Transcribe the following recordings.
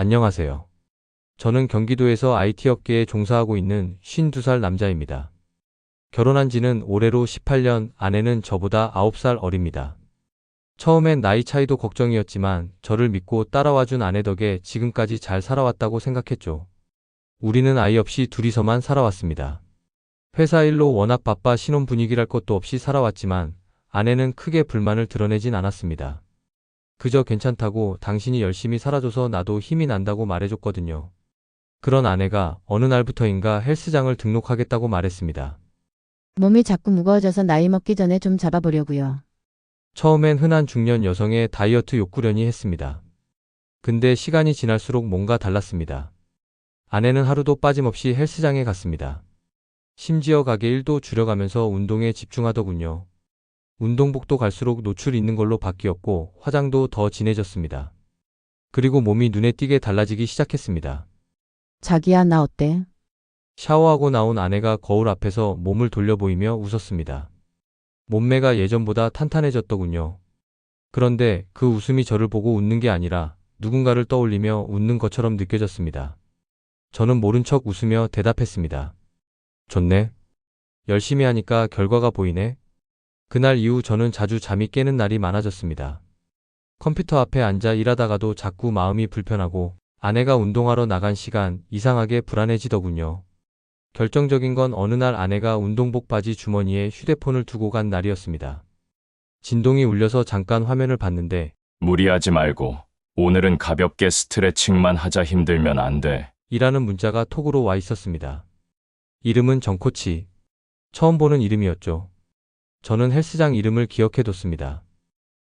안녕하세요. 저는 경기도에서 IT 업계에 종사하고 있는 52살 남자입니다. 결혼한 지는 올해로 18년, 아내는 저보다 9살 어립니다. 처음엔 나이 차이도 걱정이었지만 저를 믿고 따라와준 아내 덕에 지금까지 잘 살아왔다고 생각했죠. 우리는 아이 없이 둘이서만 살아왔습니다. 회사 일로 워낙 바빠 신혼 분위기랄 것도 없이 살아왔지만 아내는 크게 불만을 드러내진 않았습니다. 그저 괜찮다고 당신이 열심히 살아줘서 나도 힘이 난다고 말해줬거든요. 그런 아내가 어느 날부터인가 헬스장을 등록하겠다고 말했습니다. 몸이 자꾸 무거워져서 나이 먹기 전에 좀 잡아보려고요. 처음엔 흔한 중년 여성의 다이어트 욕구려니 했습니다. 근데 시간이 지날수록 뭔가 달랐습니다. 아내는 하루도 빠짐없이 헬스장에 갔습니다. 심지어 가게 일도 줄여가면서 운동에 집중하더군요. 운동복도 갈수록 노출 있는 걸로 바뀌었고 화장도 더 진해졌습니다. 그리고 몸이 눈에 띄게 달라지기 시작했습니다. 자기야, 나 어때? 샤워하고 나온 아내가 거울 앞에서 몸을 돌려 보이며 웃었습니다. 몸매가 예전보다 탄탄해졌더군요. 그런데 그 웃음이 저를 보고 웃는 게 아니라 누군가를 떠올리며 웃는 것처럼 느껴졌습니다. 저는 모른 척 웃으며 대답했습니다. 좋네. 열심히 하니까 결과가 보이네. 그날 이후 저는 자주 잠이 깨는 날이 많아졌습니다. 컴퓨터 앞에 앉아 일하다가도 자꾸 마음이 불편하고 아내가 운동하러 나간 시간 이상하게 불안해지더군요. 결정적인 건 어느 날 아내가 운동복 바지 주머니에 휴대폰을 두고 간 날이었습니다. 진동이 울려서 잠깐 화면을 봤는데 무리하지 말고 오늘은 가볍게 스트레칭만 하자. 힘들면 안 돼. 이라는 문자가 톡으로 와 있었습니다. 이름은 정코치. 처음 보는 이름이었죠. 저는 헬스장 이름을 기억해뒀습니다.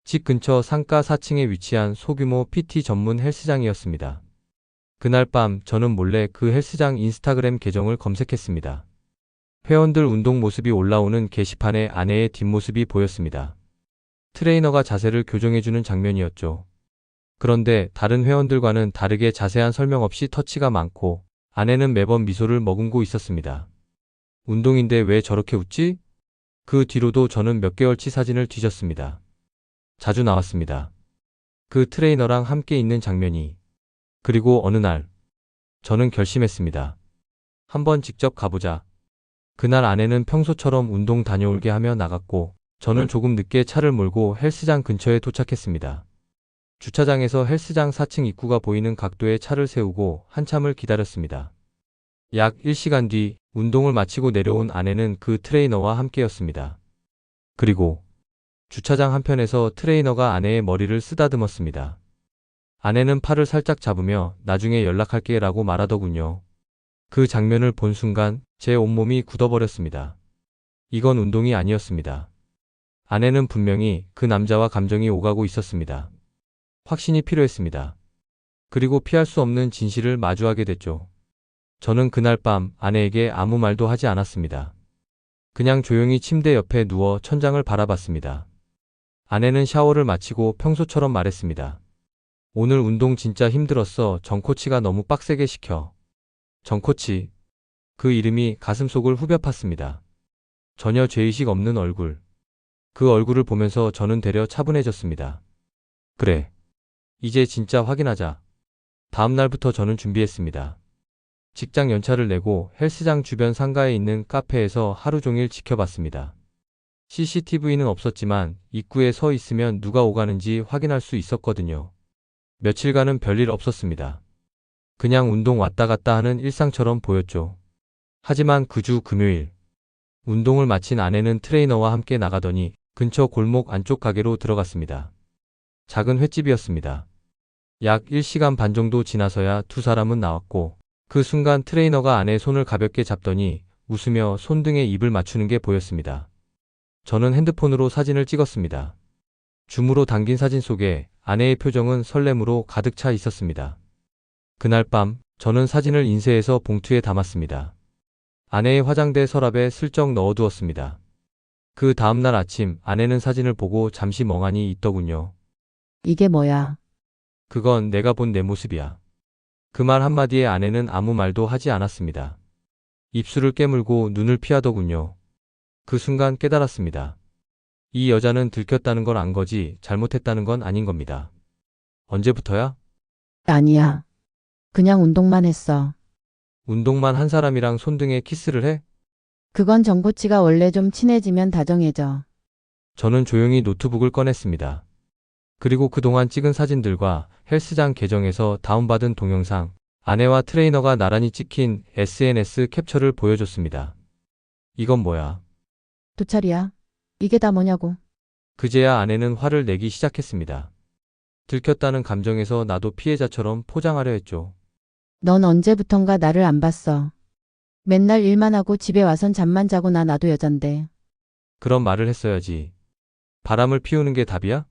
집 근처 상가 4층에 위치한 소규모 PT 전문 헬스장이었습니다. 그날 밤 저는 몰래 그 헬스장 인스타그램 계정을 검색했습니다. 회원들 운동 모습이 올라오는 게시판에 아내의 뒷모습이 보였습니다. 트레이너가 자세를 교정해주는 장면이었죠. 그런데 다른 회원들과는 다르게 자세한 설명 없이 터치가 많고 아내는 매번 미소를 머금고 있었습니다. 운동인데 왜 저렇게 웃지? 그 뒤로도 저는 몇 개월치 사진을 뒤졌습니다. 자주 나왔습니다. 그 트레이너랑 함께 있는 장면이. 그리고 어느 날 저는 결심했습니다. 한번 직접 가보자. 그날 아내는 평소처럼 운동 다녀올게 하며 나갔고 저는 조금 늦게 차를 몰고 헬스장 근처에 도착했습니다. 주차장에서 헬스장 4층 입구가 보이는 각도에 차를 세우고 한참을 기다렸습니다. 약 1시간 뒤 운동을 마치고 내려온 아내는 그 트레이너와 함께였습니다. 그리고 주차장 한편에서 트레이너가 아내의 머리를 쓰다듬었습니다. 아내는 팔을 살짝 잡으며 나중에 연락할게 라고 말하더군요. 그 장면을 본 순간 제 온몸이 굳어버렸습니다. 이건 운동이 아니었습니다. 아내는 분명히 그 남자와 감정이 오가고 있었습니다. 확신이 필요했습니다. 그리고 피할 수 없는 진실을 마주하게 됐죠. 저는 그날 밤 아내에게 아무 말도 하지 않았습니다. 그냥 조용히 침대 옆에 누워 천장을 바라봤습니다. 아내는 샤워를 마치고 평소처럼 말했습니다. 오늘 운동 진짜 힘들었어. 정코치가 너무 빡세게 시켜. 정코치. 그 이름이 가슴속을 후벼 팠습니다. 전혀 죄의식 없는 얼굴. 그 얼굴을 보면서 저는 되려 차분해졌습니다. 그래. 이제 진짜 확인하자. 다음 날부터 저는 준비했습니다. 직장 연차를 내고 헬스장 주변 상가에 있는 카페에서 하루 종일 지켜봤습니다. CCTV는 없었지만 입구에 서 있으면 누가 오가는지 확인할 수 있었거든요. 며칠간은 별일 없었습니다. 그냥 운동 왔다 갔다 하는 일상처럼 보였죠. 하지만 그 주 금요일, 운동을 마친 아내는 트레이너와 함께 나가더니 근처 골목 안쪽 가게로 들어갔습니다. 작은 횟집이었습니다. 약 1시간 반 정도 지나서야 두 사람은 나왔고 그 순간 트레이너가 아내의 손을 가볍게 잡더니 웃으며 손등에 입을 맞추는 게 보였습니다. 저는 핸드폰으로 사진을 찍었습니다. 줌으로 당긴 사진 속에 아내의 표정은 설렘으로 가득 차 있었습니다. 그날 밤 저는 사진을 인쇄해서 봉투에 담았습니다. 아내의 화장대 서랍에 슬쩍 넣어두었습니다. 그 다음날 아침 아내는 사진을 보고 잠시 멍하니 있더군요. 이게 뭐야? 그건 내가 본 내 모습이야. 그 말 한마디에 아내는 아무 말도 하지 않았습니다. 입술을 깨물고 눈을 피하더군요. 그 순간 깨달았습니다. 이 여자는 들켰다는 건 안 거지 잘못했다는 건 아닌 겁니다. 언제부터야? 아니야. 그냥 운동만 했어. 운동만 한 사람이랑 손등에 키스를 해? 그건 정코치가 원래 좀 친해지면 다정해져. 저는 조용히 노트북을 꺼냈습니다. 그리고 그동안 찍은 사진들과 헬스장 계정에서 다운받은 동영상, 아내와 트레이너가 나란히 찍힌 SNS 캡처를 보여줬습니다. 이건 뭐야? 도찰이야. 이게 다 뭐냐고. 그제야 아내는 화를 내기 시작했습니다. 들켰다는 감정에서 나도 피해자처럼 포장하려 했죠. 넌 언제부턴가 나를 안 봤어. 맨날 일만 하고 집에 와선 잠만 자고 나도 여잔데. 그런 말을 했어야지. 바람을 피우는 게 답이야?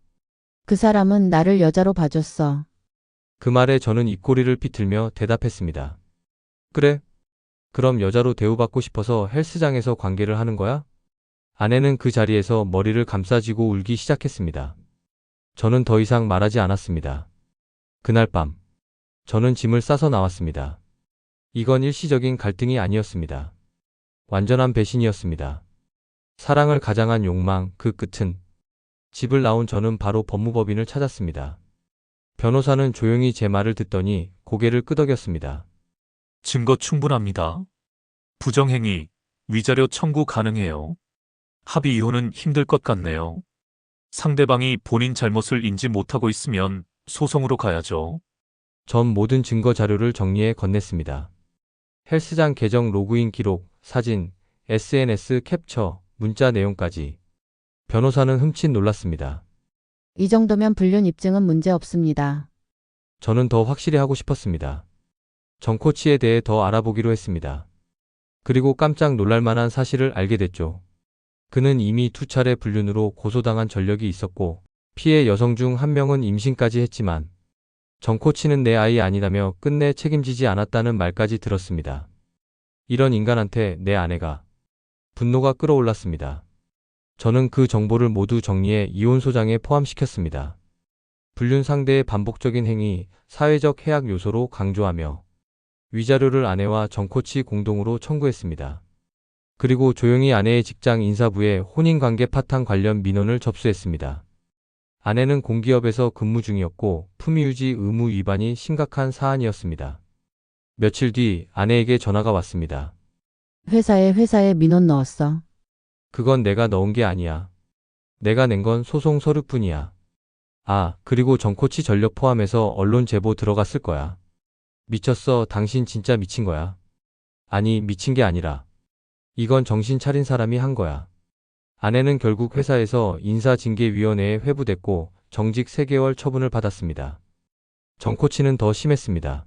그 사람은 나를 여자로 봐줬어. 그 말에 저는 입꼬리를 비틀며 대답했습니다. 그래? 그럼 여자로 대우받고 싶어서 헬스장에서 관계를 하는 거야? 아내는 그 자리에서 머리를 감싸쥐고 울기 시작했습니다. 저는 더 이상 말하지 않았습니다. 그날 밤, 저는 짐을 싸서 나왔습니다. 이건 일시적인 갈등이 아니었습니다. 완전한 배신이었습니다. 사랑을 가장한 욕망, 그 끝은 집을 나온 저는 바로 법무법인을 찾았습니다. 변호사는 조용히 제 말을 듣더니 고개를 끄덕였습니다. 증거 충분합니다. 부정행위, 위자료 청구 가능해요. 합의 이혼은 힘들 것 같네요. 상대방이 본인 잘못을 인지 못하고 있으면 소송으로 가야죠. 전 모든 증거 자료를 정리해 건넸습니다. 헬스장 계정 로그인 기록, 사진, SNS 캡처, 문자 내용까지. 변호사는 흠칫 놀랐습니다. 이 정도면 불륜 입증은 문제 없습니다. 저는 더 확실히 하고 싶었습니다. 정 코치에 대해 더 알아보기로 했습니다. 그리고 깜짝 놀랄 만한 사실을 알게 됐죠. 그는 이미 2차례 불륜으로 고소당한 전력이 있었고 피해 여성 중 한 명은 임신까지 했지만 정 코치는 내 아이 아니라며 끝내 책임지지 않았다는 말까지 들었습니다. 이런 인간한테 내 아내가 분노가 끓어올랐습니다. 저는 그 정보를 모두 정리해 이혼소장에 포함시켰습니다. 불륜 상대의 반복적인 행위, 사회적 해악 요소로 강조하며 위자료를 아내와 정 코치 공동으로 청구했습니다. 그리고 조용히 아내의 직장 인사부에 혼인관계 파탄 관련 민원을 접수했습니다. 아내는 공기업에서 근무 중이었고 품위유지 의무 위반이 심각한 사안이었습니다. 며칠 뒤 아내에게 전화가 왔습니다. 회사에 민원 넣었어. 그건 내가 넣은 게 아니야. 내가 낸 건 소송 서류뿐이야. 아, 그리고 정코치 전력 포함해서 언론 제보 들어갔을 거야. 미쳤어. 당신 진짜 미친 거야. 아니, 미친 게 아니라 이건 정신 차린 사람이 한 거야. 아내는 결국 회사에서 인사징계위원회에 회부됐고 정직 3개월 처분을 받았습니다. 정코치는 더 심했습니다.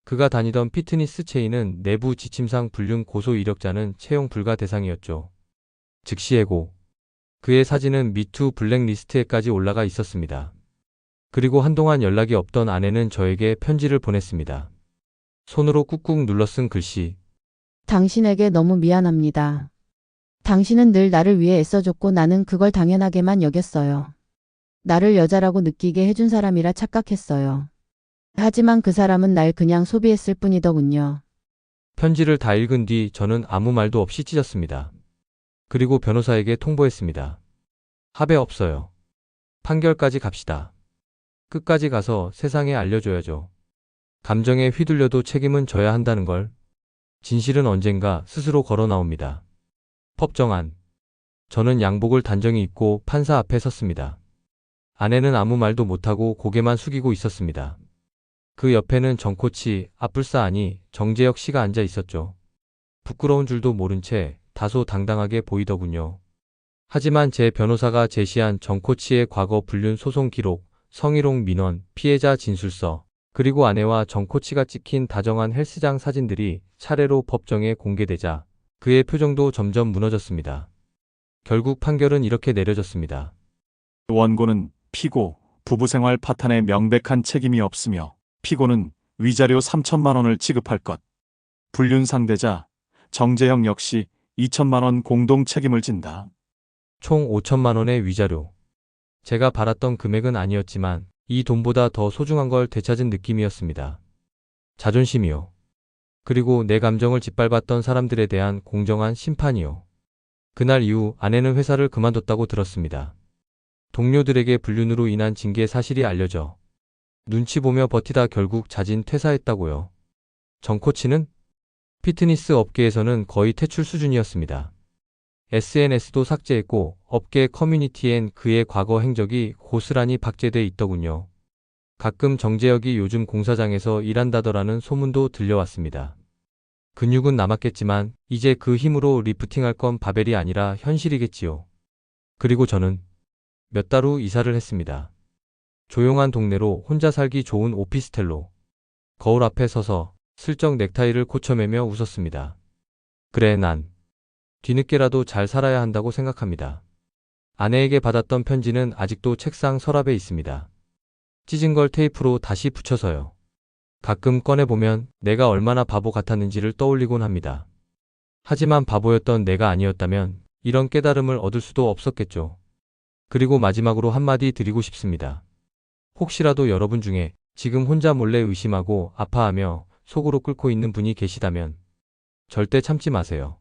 그가 다니던 피트니스 체인은 내부 지침상 불륜 고소 이력자는 채용 불가 대상이었죠. 즉시 해고. 그의 사진은 미투 블랙리스트에까지 올라가 있었습니다. 그리고 한동안 연락이 없던 아내는 저에게 편지를 보냈습니다. 손으로 꾹꾹 눌러 쓴 글씨. 당신에게 너무 미안합니다. 당신은 늘 나를 위해 애써줬고 나는 그걸 당연하게만 여겼어요. 나를 여자라고 느끼게 해준 사람이라 착각했어요. 하지만 그 사람은 날 그냥 소비했을 뿐이더군요. 편지를 다 읽은 뒤 저는 아무 말도 없이 찢었습니다. 그리고 변호사에게 통보했습니다. 합의 없어요. 판결까지 갑시다. 끝까지 가서 세상에 알려줘야죠. 감정에 휘둘려도 책임은 져야 한다는 걸. 진실은 언젠가 스스로 걸어 나옵니다. 법정안. 저는 양복을 단정히 입고 판사 앞에 섰습니다. 아내는 아무 말도 못하고 고개만 숙이고 있었습니다. 그 옆에는 정코치, 앞불사아니 정재혁 씨가 앉아 있었죠. 부끄러운 줄도 모른 채 다소 당당하게 보이더군요. 하지만 제 변호사가 제시한 정코치의 과거 불륜 소송 기록, 성희롱 민원, 피해자 진술서, 그리고 아내와 정코치가 찍힌 다정한 헬스장 사진들이 차례로 법정에 공개되자 그의 표정도 점점 무너졌습니다. 결국 판결은 이렇게 내려졌습니다. 원고는 피고, 부부생활 파탄에 명백한 책임이 없으며 피고는 위자료 3천만 원을 지급할 것. 불륜 상대자 정재형 역시 2천만 원 공동 책임을 진다. 총 5천만 원의 위자료. 제가 바랐던 금액은 아니었지만 이 돈보다 더 소중한 걸 되찾은 느낌이었습니다. 자존심이요. 그리고 내 감정을 짓밟았던 사람들에 대한 공정한 심판이요. 그날 이후 아내는 회사를 그만뒀다고 들었습니다. 동료들에게 불륜으로 인한 징계 사실이 알려져 눈치 보며 버티다 결국 자진 퇴사했다고요. 정 코치는 피트니스 업계에서는 거의 퇴출 수준이었습니다. SNS도 삭제했고 업계 커뮤니티엔 그의 과거 행적이 고스란히 박제돼 있더군요. 가끔 정재혁이 요즘 공사장에서 일한다더라는 소문도 들려왔습니다. 근육은 남았겠지만 이제 그 힘으로 리프팅할 건 바벨이 아니라 현실이겠지요. 그리고 저는 몇 달 후 이사를 했습니다. 조용한 동네로 혼자 살기 좋은 오피스텔로 거울 앞에 서서 슬쩍 넥타이를 고쳐매며 웃었습니다. 그래, 난 뒤늦게라도 잘 살아야 한다고 생각합니다. 아내에게 받았던 편지는 아직도 책상 서랍에 있습니다. 찢은 걸 테이프로 다시 붙여서요. 가끔 꺼내보면 내가 얼마나 바보 같았는지를 떠올리곤 합니다. 하지만 바보였던 내가 아니었다면 이런 깨달음을 얻을 수도 없었겠죠. 그리고 마지막으로 한마디 드리고 싶습니다. 혹시라도 여러분 중에 지금 혼자 몰래 의심하고 아파하며 속으로 끓고 있는 분이 계시다면 절대 참지 마세요.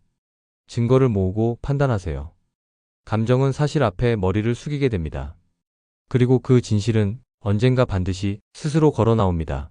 증거를 모으고 판단하세요. 감정은 사실 앞에 머리를 숙이게 됩니다. 그리고 그 진실은 언젠가 반드시 스스로 걸어 나옵니다.